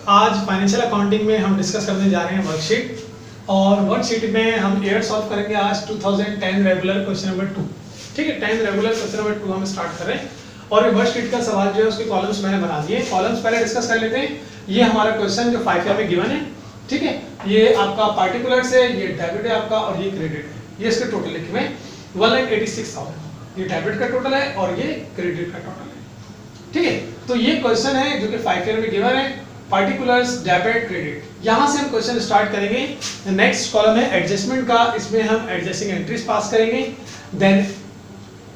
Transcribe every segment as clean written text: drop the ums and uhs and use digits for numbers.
आज financial accounting में हम डिस्कस करने जा रहे हैं वर्कशीट, और वर्कशीट में हम एयर सॉल्व करेंगे आज 2010 रेगुलर क्वेश्चन नंबर 2। ठीक है, 10 रेगुलर क्वेश्चन नंबर 2 हम स्टार्ट कर रहे हैं। और ये वर्कशीट का सवाल जो है उसके कॉलम्स मैंने बना दिए। कॉलम्स पहले डिस्कस कर लेते हैं। ये हमारा क्वेश्चन जो 5 में गिवन है, ठीक है, ये आपका पार्टिकुलर्स है, ये डेबिट है आपका, और ये क्रेडिट है। ये इसके टोटल लिखे हुए 1,86,000। ये डेबिट का टोटल है और ये क्रेडिट का टोटल है। ठीक है, तो ये क्वेश्चन है जो कि 5 में गिवन है, पार्टिकुलर्स, डेबिट, क्रेडिट। यहां से हम क्वेश्चन स्टार्ट करेंगे। नेक्स्ट कॉलम है एडजस्टमेंट का, इसमें हम एडजस्टिंग एंट्रीज पास करेंगे, देन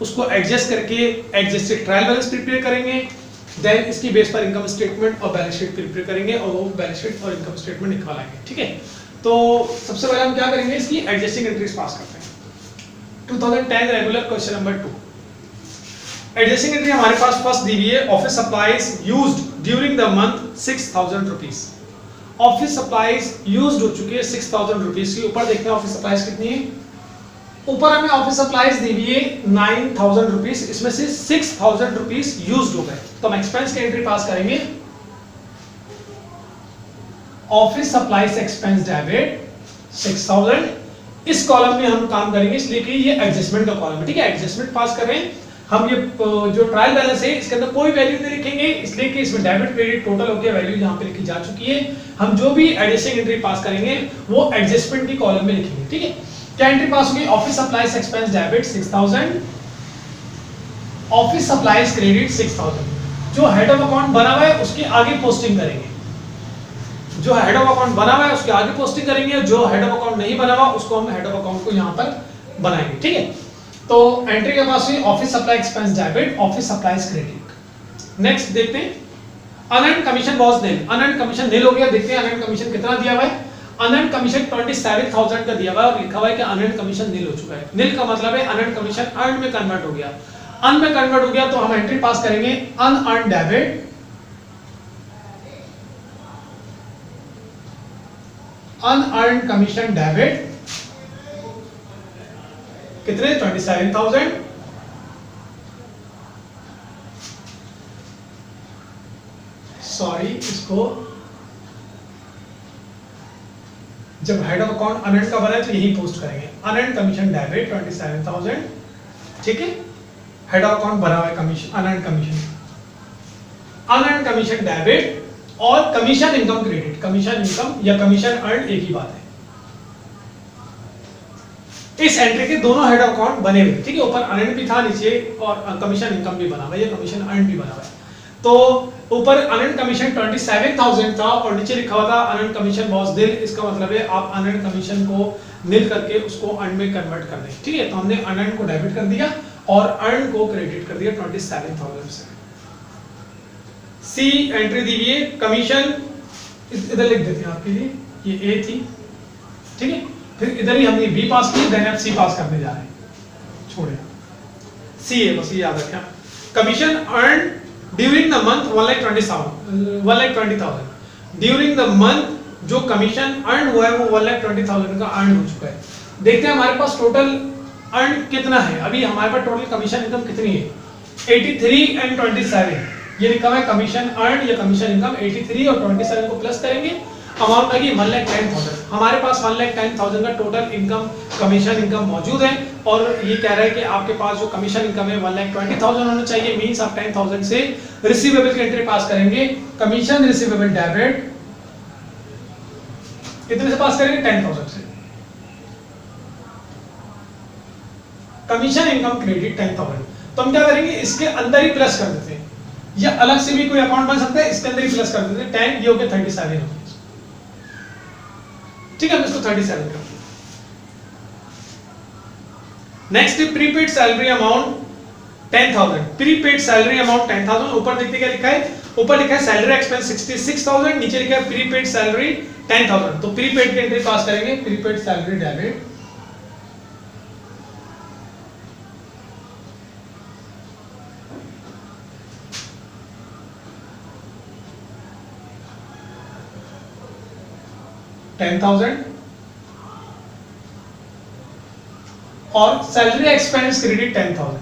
उसको एडजस्ट करके एडजस्टेड ट्रायल बैलेंस प्रिपेयर करेंगे, देन इसकी बेस पर इनकम स्टेटमेंट और बैलेंस शीट प्रिपेयर करेंगे और वो बैलेंस शीट और इनकम स्टेटमेंट निकालेंगे। ठीक है, तो सबसे पहले हम क्या करेंगे, इसकी एडजस्टिंग एंट्रीज पास करते हैं। 2010 regular question number 2। Adjusting entry हमारे पास फर्स्ट दी हुई है, office supplies used during the month 6,000 rupees. Office supplies used हो चुकी है 6,000 रुपीस की। ऊपर देखते हैं ऑफिस सप्लाईज कितनी है। ऊपर हमें ऑफिस सप्लाईज दी हुई है 9,000 रुपीस, इसमें से 6,000 रुपीस यूज्ड हो गए, तो हम एक्सपेंस की एंट्री पास करेंगे। Office supplies expense debit 6,000। इस कॉलम में हम काम करेंगे इसलिए कि ये एडजस्टमेंट का कॉलम है। ठीक है, एडजस्टमेंट पास कर रहे हैं हम। ये जो ट्रायल बैलेंस है इसके अंदर कोई वैल्यू नहीं लिखेंगे, इसलिए कि इसमें डेबिट क्रेडिट टोटल हो गया, वैल्यू यहां पे लिखी जा चुकी है। हम जो भी एडजस्टिंग एंट्री पास करेंगे वो एडजस्टमेंट की कॉलम में लिखेंगे। ठीक है, क्या एंट्री पास होगी, office supplies expense debit 6,000, office supplies credit 6,000। जो हेड ऑफ अकाउंट बना हुआ है उसके आगे पोस्टिंग करेंगे। जो हेड ऑफ अकाउंट बना हुआ है उसके आगे पोस्टिंग करेंगे, जो हेड ऑफ अकाउंट नहीं बना हुआ उसको हम हेड ऑफ अकाउंट को यहां पर बनाएंगे। ठीक है, तो एंट्री के पास हुई office supply expense debit, office supplies credit. Next देखते हैं, अनएर्न्ड कमीशन वाज निल। अनएर्न्ड कमीशन निल हो गया। देखते हैं अनएर्न्ड कमीशन कितना दिया हुआ है। अनएर्न्ड कमीशन 27,000 का दिया हुआ है और लिखा हुआ है कि अनएर्न्ड कमीशन निल हो चुका है। निल का मतलब है अनएर्न्ड कमीशन अर्न में कन्वर्ट हो गया। अर्न में कन्वर्ट हो गया तो हम एंट्री पास करेंगे unearned debit, unearned commission debit कितने, 27,000। सॉरी, इसको जब हेड ऑफ अकाउंट अनएर्न्ड का बना है तो यही पोस्ट करेंगे, अनएर्न्ड कमीशन डेबिट 27,000। ठीक है, हेड ऑफ अकाउंट बना हुआ है कमीशन, अनएर्न्ड कमीशन डेबिट और commission income credit. Commission income या कमीशन अर्न एक ही बात है। इस एंट्री के दोनों हेड ऑफ अकाउंट बने हुए। ठीक है, ऊपर अनएर्न्ड भी था, नीचे और कमीशन इनकम भी बना हुआ है, या कमीशन अर्न भी बना हुआ है। तो ऊपर अनएर्न्ड कमीशन 27,000 था और नीचे लिखा हुआ था अनएर्न्ड कमीशन वाज निल। इसका मतलब है आप अनएर्न्ड कमीशन को निल करके उसको अर्न में कन्वर्ट कर दें। ठीक है, तो हमने अनएर्न्ड को डेबिट कर दिया और अर्न को क्रेडिट कर दिया 27,000 से। सी एंट्री दी हुई है, कमीशन इधर लिख देते हैं आपके लिए, ये ए थी। ठीक है, फिर इधर ही हमने बी पास की, देन अब सी पास करने जा रहे हैं। छोड़े, सी है, बस ये याद रखें। Commission earn during the month 1,20,000। During the month जो कमीशन अर्न हुआ है वो 1,20,000 का अर्न हो चुका है। देखते हैं हमारे पास टोटल अर्न कितना है। अभी हमारे पास टोटल कमीशन इनकम कितनी है, 83 एंड 27। ये लिखा हुआ है कमीशन अर्न या कमीशन इनकम 83 और 27 को प्लस करेंगे, अमाउंट लगी 1,10,000। हमारे पास 1,10,000 का टोटल इनकम, कमीशन इनकम मौजूद है। और ये कह रहा है कि आपके पास जो कमीशन इनकम है 1,20,000 होना चाहिए। मींस आप 10,000 से रिसीवेबल की एंट्री पास करेंगे। कमीशन रिसीवेबल डेबिट कितने से पास करेंगे, 10,000 से। कमीशन इनकम क्रेडिट 10,000, तो हम क्या करेंगे, इसके अंदर ही प्लस कर देते हैं, या अलग से भी कोई अकाउंट बन सकता है, इसके अंदर ही प्लस कर देते हैं। 10 ये हो गया 37 हो। ठीक है, हम इसको 37 कर दें। Next prepaid salary amount 10,000। Prepaid salary amount 10,000। ऊपर देखते क्या लिखा है, ऊपर लिखा है सैलरी एक्सपेंस 66,000, नीचे लिखा है प्रीपेड सैलरी 10,000। तो प्रीपेड की एंट्री पास करेंगे, प्रीपेड सैलरी डेबिट 10,000 और सैलरी एक्सपेंस क्रेडिट 10,000।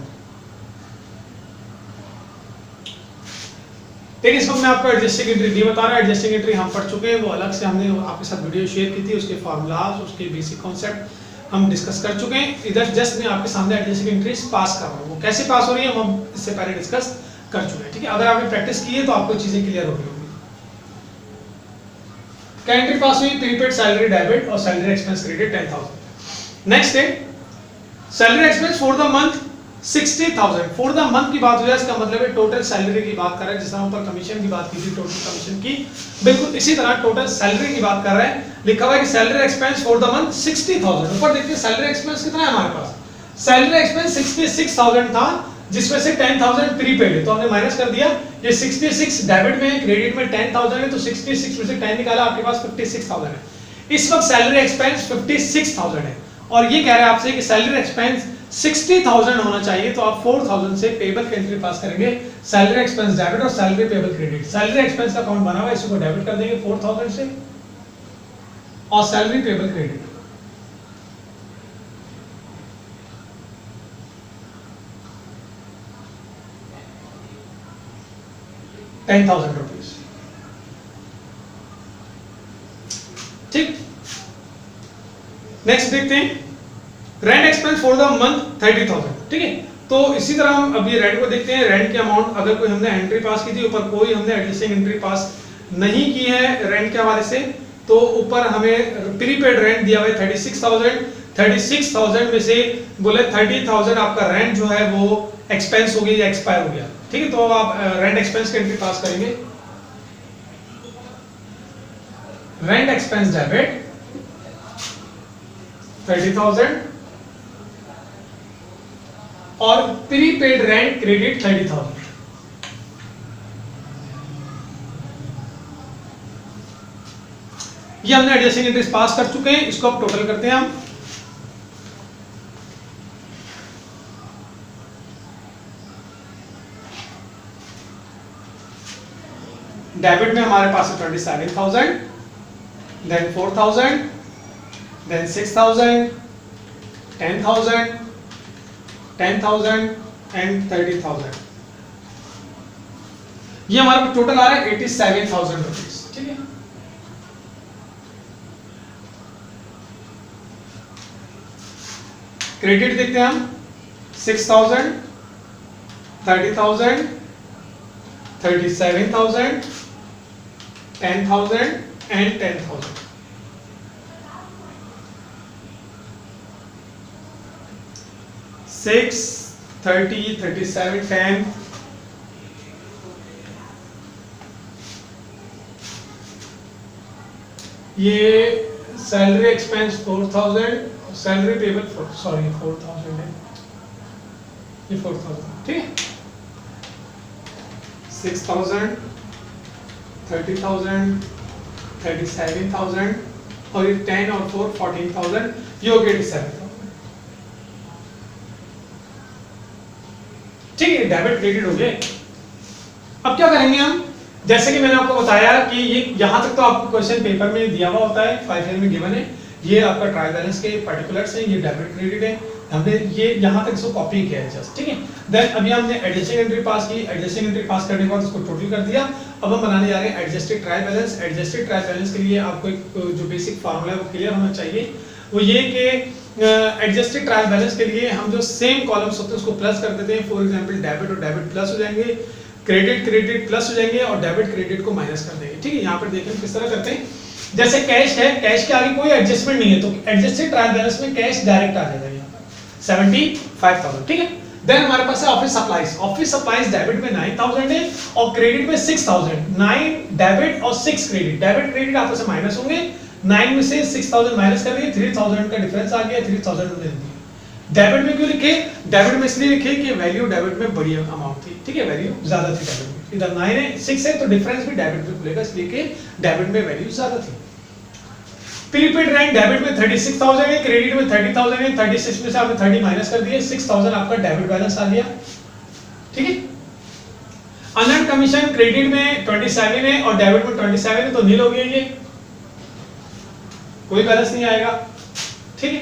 एक इस वक्त मैं आपको एडजस्टिंग एंट्री डी बता रहा हूँ। एडजस्टिंग एंट्री हम पढ़ चुके हैं, वो अलग से हमने आपके साथ वीडियो शेयर की थी, उसके फार्मूलाज, उसके बेसिक कॉन्सेप्ट हम डिस्कस कर चुके हैं। इधर जस्ट मैं आपके सामने एडजस्टिंग एंट्रीज पास कर रहा हूँ। वो कैसे पास हो रही है हम इससे पहले डिस्कस कर चुके हैं, ठीक है। अगर आपने प्रैक्टिस की है तो आपको चीजें क्लियर हो गई होंगी। क्या एंट्री पास हुई? प्रीपेड सैलरी डेबिट और सैलरी एक्सपेंस क्रेडिट 10,000। नेक्स्ट है salary expense for the month 60,000। For the month की बात हो जाए, इसका मतलब है टोटल सैलरी की बात कर रहे हैं। जिस तरह ऊपर कमीशन की बात की थी, टोटल कमीशन की, बिल्कुल इसी तरह टोटल सैलरी की बात कर रहे हैं। लिखा हुआ है कि salary expense for the month 60,000। ऊपर देखिए सैलरी एक्सपेंस कितना है हमारे पास। सैलरी एक्सपेंस 66,000 था, जिसमें से 10,000 प्रीपेड है, तो हमने माइनस कर दिया। ये 66 डेबिट में है, क्रेडिट में 10,000 है, तो 66 में से 10 निकाला, आपके पास 56,000 है। इस वक्त सैलरी एक्सपेंस 56,000 है और ये कह रहे हैं आपसे कि सैलरी एक्सपेंस 60,000 होना चाहिए, तो आप 4,000 से पेबल की एंट्री पास करेंगे। सैलरी एक्सपेंस डेबिट और salary payable credit. Salary expense का अकाउंट बना हुआ है, इसको डेबिट कर देंगे 4,000 से, और सैलरी पेबल क्रेडिट 10,000 रुपीज, ठीक। नेक्स्ट देखते हैं rent expense for the month 30,000, ठीक है। तो इसी तरह हम अभी रेंट को देखते हैं। रेंट के अमाउंट अगर कोई हमने एंट्री पास की थी, ऊपर कोई हमने एडजस्टिंग एंट्री पास नहीं की है रेंट के हवाले से, तो ऊपर हमें प्रीपेड रेंट दिया हुआ है 36,000। 36,000 में से बोले 30,000 आपका रेंट जो है वो एक्सपेंस हो गया या एक्सपायर हो गया, ठीक है। तो अब आप रेंट एक्सपेंस की एंट्री पास करेंगे। रेंट एक्सपेंस डेबिट 30,000 और प्रीपेड रेंट क्रेडिट 30,000। ये हमने एडजस्टिंग एंट्रीज पास कर चुके हैं। इसको अब टोटल करते हैं हम। डेबिट में हमारे पास है 27,000, देन 4,000, देन 6,000, 10,000, 10,000 एंड 30,000। ये हमारा टोटल आ रहा है 87,000 रुपीज, ठीक है। क्रेडिट देखते हैं हम 6,000, 30,000, 37,000, 10,000 एंड 10,000। Six, 30, 37, 10, ये सैलरी एक्सपेंस 4,000, सैलरी पेबल 4,000 है, ये 4,000, ठीक है। 6,000, 30,000, 37,000 और ये 10 और 4 14,000, ये हो गया 87,000, ठीक है। डेबिट क्रेडिट हो गए। अब क्या करेंगे हम, जैसे कि मैंने आपको बताया कि ये यहां तक तो आपको क्वेश्चन पेपर में दिया हुआ होता है, 5 में गिवन है। ये आपका ट्रायल बैलेंस के पर्टिकुलर्स हैं, ये डेबिट क्रेडिट है, हमने ये यहां तक इसको कॉपी किया है जस्ट, ठीक है। देन अभी हमने एडजस्टिंग एंट्री पास की। एडजस्टिंग एंट्री पास करने के बाद उसको टोटल कर दिया। अब हम बनाने जा रहे हैं adjusted trial balance. Adjusted trial balance के लिए आपको एक जो बेसिक फार्मूला है वो क्लियर होना चाहिए। वो ये कि एडजस्टेड ट्रायल बैलेंस के लिए हम जो सेम कॉलम्स होते हैं उसको प्लस कर देते हैं। फॉर एग्जांपल डेबिट और डेबिट प्लस हो जाएंगे, क्रेडिट क्रेडिट प्लस हो जाएंगे और डेबिट क्रेडिट को माइनस कर देंगे, ठीक है। यहाँ पर देखिए किस तरह करते हैं। जैसे कैश है, कैश के आगे कोई एडजस्टमेंट नहीं है, तो एडजस्टेड ट्रायल बैलेंस में कैश डायरेक्ट आ जाएगा यहाँ पर 75,000, ठीक है। देन हमारे पास है office supplies. Office supplies debit में 9,000 है और क्रेडिट में 6,000। 9 डेबिट और 6 क्रेडिट। डेबिट क्रेडिट आपस में माइनस होंगे। 9 में से 6,000 माइनस कर दिए, 3,000 का डिफरेंस आ गया, 3,000 दे दिए। डेबिट में क्यों लिखे? डेबिट में इसलिए लिखे कि वैल्यू डेबिट में बड़ी अमाउंट थी, ठीक है, वैल्यू ज्यादा थी डेबिट में। इधर 9 है 6 है तो डिफरेंस भी डेबिट में खुलेगा, इसलिए कि डेबिट में वैल्यू ज्यादा थी। प्रीपेड रेंट डेबिट में 36,000 है, क्रेडिट में 30,000 है। 36 में से आपने 30 माइनस कर दिए, 6,000 आपका डेबिट बैलेंस आ गया, ठीक है। अनअर्न्ड कमीशन क्रेडिट में 27 है और डेबिट में 27 है, तो नील हो गया, ये कोई बैलेंस नहीं आएगा, ठीक है।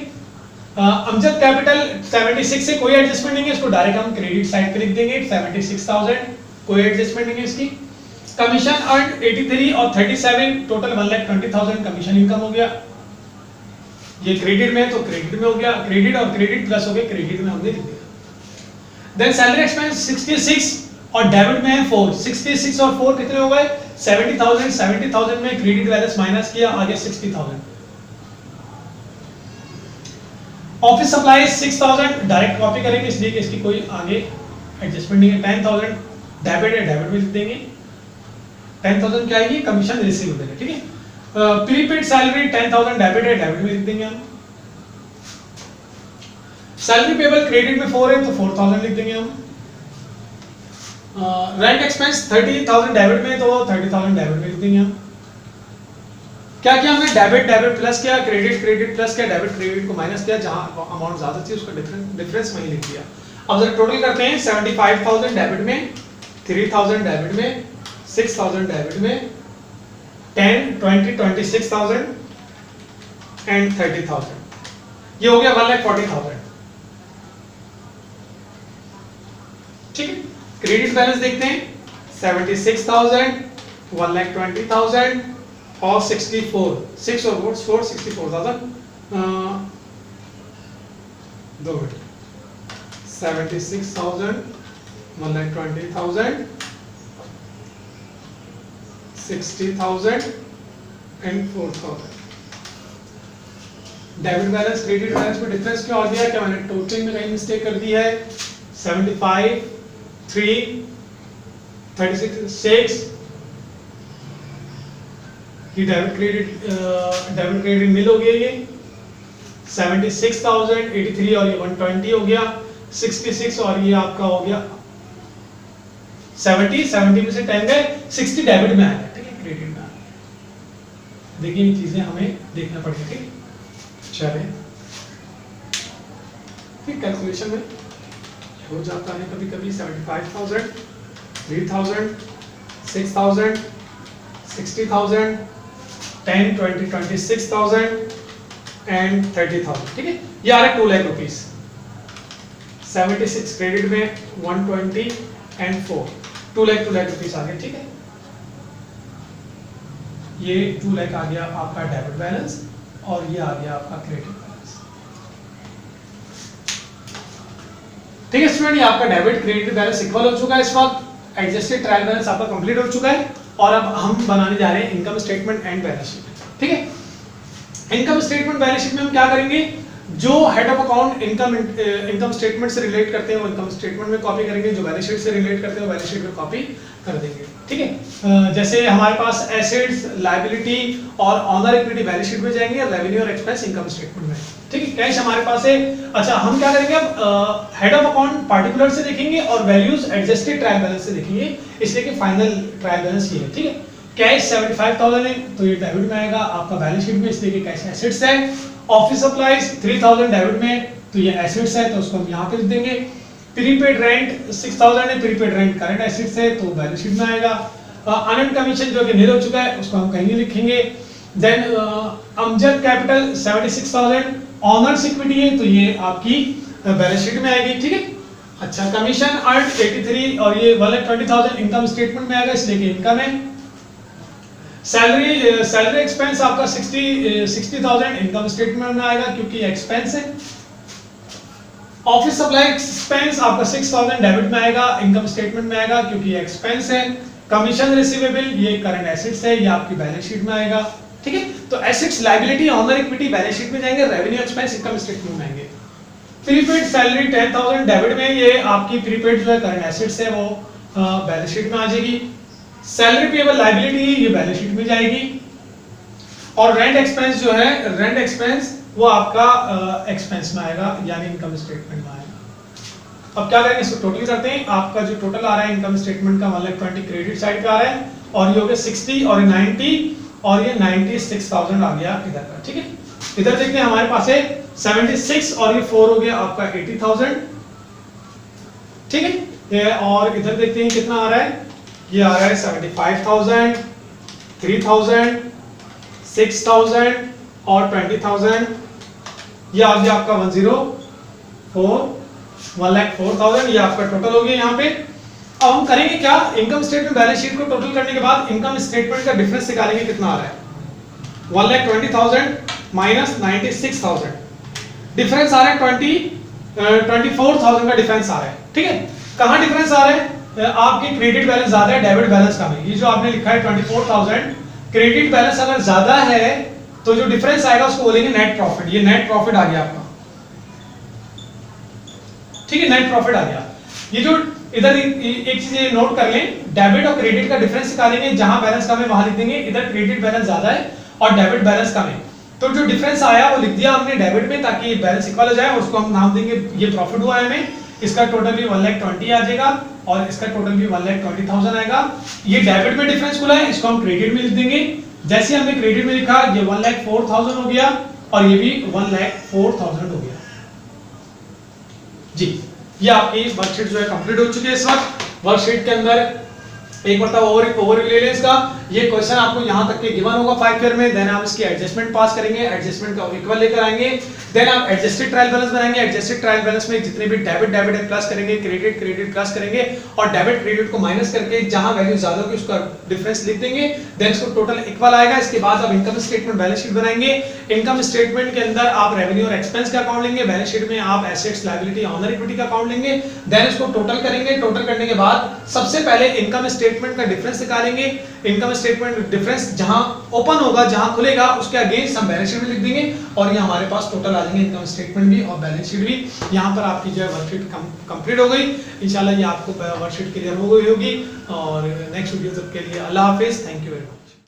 अमजद कैपिटल 76 से कोई एडजस्टमेंट नहीं है, इसको डायरेक्ट हम क्रेडिट साइड पे लिख देंगे 76,000, कोई एडजस्टमेंट नहीं है इसकी। कमीशन अर्न 83 और 37 टोटल 1,20,000 कमीशन इनकम हो गया। ये क्रेडिट में है तो क्रेडिट में हो गया, क्रेडिट और क्रेडिट प्लस हो गया, क्रेडिट में हमने लिख दिया। देन सैलरी एक्सपेंस 66 और डेबिट में है 4। 66 और 4 कितने हो गए? 70,000। 70,000 में क्रेडिट बैलेंस माइनस किया, आगे 60,000। ऑफिस सप्लाई 6,000 डायरेक्ट कॉपी करेंगे इसलिए कि इसकी कोई आगे एडजस्टमेंट नहीं है। 10,000 डेबिट है, डेबिट में लिख देंगे। 10,000 क्या है? ये कमीशन रिसीवेबल है, ठीक है। प्रीपेड सैलरी 10,000 डेबिट है, डेबिट में लिख देंगे हम। सैलरी पेबल क्रेडिट में 4 है तो 4,000 लिख देंगे हम। रेंट एक्सपेंस 30,000 डेबिट में तो 30,000 डेबिट में लिख देंगे हम। क्या किया हमने? डेबिट डेबिट प्लस किया, क्रेडिट क्रेडिट प्लस किया, डेबिट क्रेडिट को माइनस किया, जहां अमाउंट ज्यादा थी उसका डिफरेंस वहीं लिख दिया। अब जरा टोटल करते हैं। 75,000 डेबिट में, 3,000 डेबिट में, 6,000 डेबिट में, 10, 20, 26,000 एंड 30,000। ये हो गया 1,40,000, ठीक है। क्रेडिट बैलेंस देखते हैं। 76,000, 1,20,000 और 64, 6 और 4 64,000। 2 minute. 76,000, 1,20,000, 60,000 and 4,000। Debit balance credit balance में डिफरेंस क्या हो गया? क्या मैंने टोटलिंग में कहीं मिस्टेक कर दी है? 75, 3, 36, 6 ये डेबिट क्रेडिट मिल हो गया। ये 76,000, 83 और ये 120 हो गया। 66 और ये आपका हो गया 70 में से 10 गए, 60 डेबिट में आएगा, ठीक है, क्रेडिट में। देखिए ये चीजें हमें देखना पड़ेगा, ठीक है। चले ठीक, कैलकुलेशन में हो जाता है कभी कभी। 75,000, 3,000, 6,000, 60,000, 10, 20, 26,000 एंड 30,000, ठीक है। ये आ रहा है 2 लाख रुपीस। 76 क्रेडिट में, 120 एंड 4, 2 लाख रुपीस आ गया, ठीक है। ये 2 लाख आ गया आपका डेबिट बैलेंस और ये आ गया आपका क्रेडिट बैलेंस, ठीक है स्टूडेंट। ये आपका डेबिट क्रेडिट बैलेंस इक्वल हो चुका है इस वक्त। एडजस्टेड ट्रायल बैलेंस आपका कंप्लीट हो चुका है और अब हम बनाने जा रहे हैं income statement and balance sheet, ठीक है। इनकम स्टेटमेंट बैलेंस शीट में हम क्या करेंगे? जो head of account income statement से रिलेट करते हैं वो इनकम स्टेटमेंट में कॉपी करेंगे, जो बैलेंस शीट से रिलेट करते हैं वो बैलेंस शीट में कॉपी कर देंगे, ठीक है। जैसे हमारे पास एसेट्स, लायबिलिटी और ऑनर इक्विटी बैलेंस शीट में जाएंगे, रेवेन्यू और एक्सपेंस इनकम स्टेटमेंट में, ठीक है। कैश हमारे पास है। अच्छा, हम क्या करेंगे अब? हेड ऑफ अकाउंट पार्टिकुलर से देखेंगे और वैल्यूज एडजस्टेड ट्रायल बैलेंस से देखेंगे, इसलिए कि फाइनल ट्रायल बैलेंस ये है, ठीक है। कैश 75,000 है तो ये डेबिट में आएगा आपका बैलेंस शीट में, इसलिए कि कैश एसेट्स है। ऑफिस सप्लाईज 3,000 डेबिट में तो ये एसेट्स है तो उसको हम यहाँ पे लिख देंगे। प्रीपेड रेंट 6,000 है, प्रीपेड रेंट करंट एसेट्स है तो बैलेंस शीट में आएगा। अनअर्न्ड कमीशन जो कि नील हो चुका है उसको हम कहीं नहीं लिखेंगे। Then Amjad capital 76,000 owner's equity है तो ये आपकी बैलेंस शीट में आएगी, ठीक है। अच्छा, कमीशन अर्न 83 और ये 1,20,000 इनकम स्टेटमेंट में आएगा, इसलिए कि इनकम है। सैलरी एक्सपेंस आपका 60,000 इनकम स्टेटमेंट में आएगा क्योंकि एक्सपेंस है। ऑफिस सप्लाई एक्सपेंस आपका 6,000 डेबिट में आएगा, इनकम स्टेटमेंट में आएगा क्योंकि एक्सपेंस है। कमीशन रिसीवेबल ये करंट एसेट्स है, ये आपकी बैलेंस शीट में आएगा, ठीक है। तो assets, liability, honour equity balance sheet में जाएंगे, रेवेन्यू एक्सपेंस इनकम स्टेटमेंट में आएंगे। प्रीपेड सैलरी 10,000 डेबिट में, ये आपकी प्रीपेड जो है करंट एसेट्स है वो बैलेंस शीट में आ जाएगी। सैलरी पेबल लायबिलिटी ये बैलेंस शीट में जाएगी। और रेंट एक्सपेंस जो है, रेंट एक्सपेंस वो आपका एक्सपेंस में आएगा, यानी इनकम स्टेटमेंट में आएगा। अब क्या करेंगे? इसको टोटल करते हैं। आपका जो टोटल आ रहा है इनकम स्टेटमेंट का 1,20,000 क्रेडिट साइड पे आ रहा है और ये हो गया 60 और 90 और ये 96,000 आ गया इधर का, ठीक है। इधर देखते हैं हमारे पास है 76 और ये 4 हो गया आपका 80,000, ठीक है। और इधर देखते हैं कितना आ रहा है, ये आ रहा है 75,000, 3,000, 6,000 और 20,000। ये आ गया आपका 104, 1,04,000, ये आपका टोटल हो गया यहाँ पे। अब हम करेंगे क्या, इनकम स्टेटमेंट बैलेंस शीट को टोटल करने के बाद इनकम स्टेटमेंट का डिफरेंस निकालेंगे कितना आ रहा है, 1,20,000 माइनस 96,000, डिफरेंस आ रहा है 24,000 का डिफरेंस आ रहा है। ठीक है, कहां डिफरेंस आ रहा है, आपके क्रेडिट बैलेंस ज्यादा है, डेबिट बैलेंस कम है। ये जो आपने लिखा है 24,000, क्रेडिट बैलेंस अगर ज्यादा है तो जो डिफरेंस आएगा उसको बोलेंगे नेट प्रॉफिट। ये नेट प्रॉफिट आ गया आपका, ठीक है, नेट प्रॉफिट आ गया। ये जो इधर एक चीज ये नोट कर लें, डेबिट और क्रेडिट का डिफरेंस निकालेंगे, जहां बैलेंस कम है वहां लिख देंगे, इधर क्रेडिट बैलेंस ज्यादा है और डेबिट बैलेंस कम है, तो जो डिफरेंस आया वो लिख दिया हमने डेबिट में ताकि बैलेंस इक्वल हो जाए। उसको हम नाम देंगे, ये प्रॉफिट हुआ है हमें, इसका टोटल भी 1,20,000 आ जाएगा और इसका टोटल भी 1,20,000 आएगा। ये डेबिट में डिफरेंस खुला है, इसको हम क्रेडिट में लिख देंगे। जैसे हमने क्रेडिट में लिखा, ये 1,04,000 हो गया और ये भी 1,04,000 हो गया जी। ये आपकी वर्कशीट जो है कंप्लीट हो चुकी है। इस वक्त वर्कशीट के अंदर एक मतलब ओवरव्यू ले लें इसका। ये क्वेश्चन आपको यहां तक के गिवन होगा 5 ईयर में, देन आप इसकी एडजस्टमेंट पास करेंगे, एडजस्टमेंट का इक्वल लेकर आएंगे, देन आप एडजस्टेड ट्रायल बैलेंस बनाएंगे। एडजस्टेड ट्रायल बैलेंस में जितने भी डेबिट है प्लस करेंगे, क्रेडिट प्लस करेंगे और डेबिट क्रेडिट को माइनस करके जहां वैल्यू ज्यादा होगी उसका डिफरेंस लिख देंगे, देन इसको टोटल इक्वल आएगा। इसके बाद आप इनकम स्टेटमेंट बैलेंस शीट बनाएंगे। इनकम स्टेटमेंट के अंदर आप रेवेन्यू और एक्सपेंस का अकाउंट लेंगे, बैलेंस शीट में आप एसेट्स, लायबिलिटी, ऑनर इक्विटी का अकाउंट लेंगे, देन इसको टोटल करेंगे। टोटल करने के बाद सबसे पहले इनकम स्टेटमेंट का डिफरेंस निकालेंगे। इनकम स्टेटमेंट डिफरेंस जहां ओपन होगा, जहां खुलेगा, उसके अगेंस्ट हम बैलेंस शीट में लिख देंगे और ये हमारे पास टोटल आ जाएंगे, इनकम स्टेटमेंट भी और बैलेंस शीट भी। यहां पर आपकी जो है वर्कशीट कंप्लीट हो गई। इंशाल्लाह ये आपको वर्कशीट क्लियर हो गई होगी और नेक्स्ट वीडियो तक के लिए अल्लाह हाफिज, थैंक यू वेरी मच।